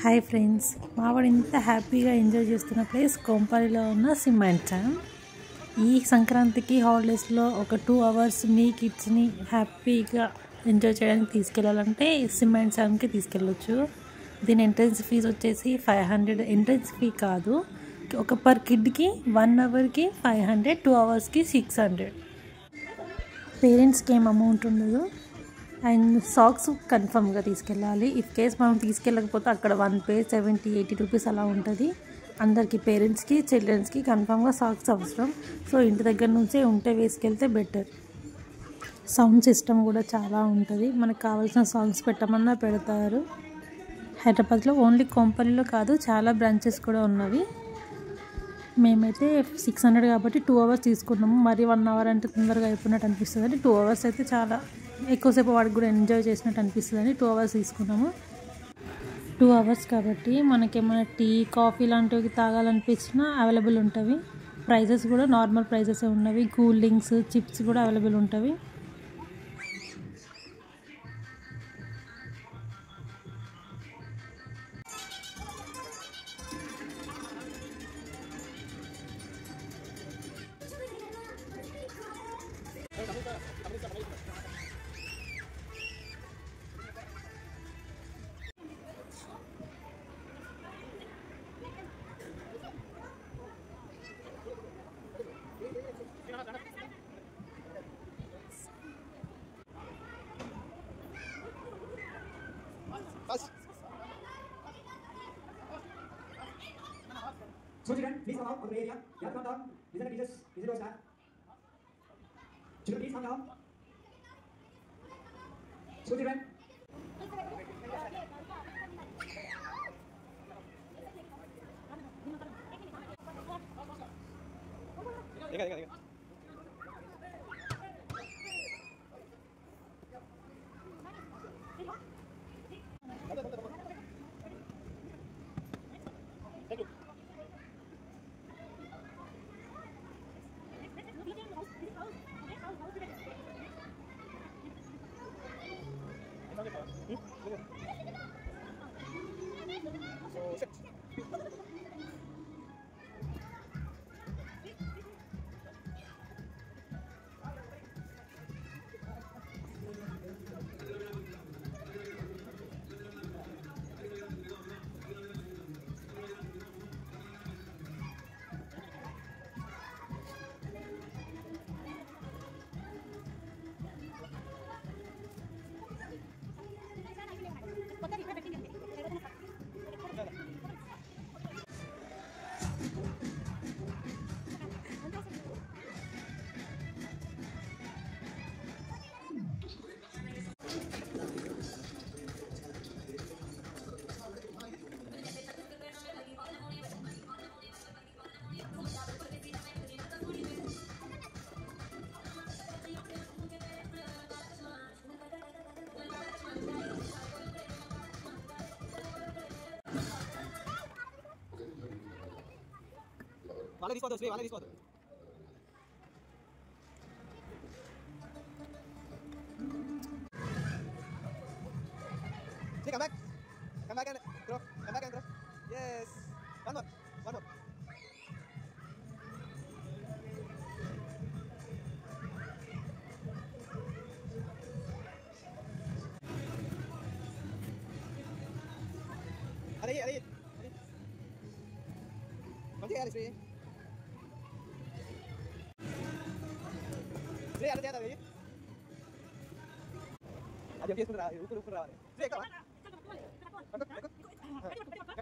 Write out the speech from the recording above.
Hi friends, మావాడు ఇంత హ్యాపీగా ఎంజాయ్ చేస్తున్న ప్లేస్ కోంపల్లిలో ఉన్న సిమెంట్ టౌన్. ఈ సంక్రాంతికి హాలిడేస్లో ఒక 2 hours మీ కిడ్స్ని హ్యాపీగా ఎంజాయ్ చేయడానికి తీసుకెళ్ళాలంటే సిమెంట్ టౌన్కి తీసుకెళ్ళొచ్చు. దీని ఎంట్రన్స్ ఫీజు వచ్చేసి 500. ఎంట్రన్స్ ఫీ కాదు, ఒక పర్ కిడ్కి 1 hourకి 500, 2 hoursకి 600. పేరెంట్స్కి ఏం అమౌంట్ ఉండదు. అండ్ సాక్స్ కన్ఫర్మ్గా తీసుకెళ్ళాలి. ఇఫ్ కేస్ మనం తీసుకెళ్ళకపోతే అక్కడ 1 pair 70-80 రూపీస్ అలా ఉంటుంది. అందరికీ పేరెంట్స్కి చిల్డ్రన్స్కి కన్ఫర్మ్గా సాక్స్ అవసరం. సో ఇంటి దగ్గర నుంచే ఉంటే వేసుకెళ్తే బెటర్. సౌండ్ సిస్టమ్ కూడా చాలా ఉంటుంది, మనకు కావాల్సిన సాంగ్స్ పెట్టమన్నా పెడతారు. హైదరాబాద్లో ఓన్లీ కోంపల్లిలో కాదు, చాలా బ్రాంచెస్ కూడా ఉన్నవి. మేమైతే 600 కాబట్టి 2 hours తీసుకున్నాము. మరి 1 hour అంటే తొందరగా అయిపోయినట్టు అనిపిస్తుంది అని 2 hours అయితే చాలా ఎక్కువసేపు వాడికి కూడా ఎంజాయ్ చేసినట్టు అనిపిస్తుంది అని 2 hours తీసుకున్నాము. 2 hours కాబట్టి మనకేమైనా టీ, కాఫీ లాంటివి తాగాలనిపించినా అవైలబుల్ ఉంటుంది. ప్రైజెస్ కూడా నార్మల్ ప్రైజెస్ ఉన్నవి. కూల్ డ్రింక్స్, చిప్స్ కూడా అవైలబుల్ ఉంటుంది. So children, please come out of the area. You have to come down. Listen to teachers. Listen to us, man. Children, please come down. So children. Dekha. వాళ్ళే తీసుకోవద్దు, వాళ్ళే తీసుకోవద్దు. Come back and throw. Come back and throw. Yes. One more. Are. Continue, Alice. Ada. Ada. Ada.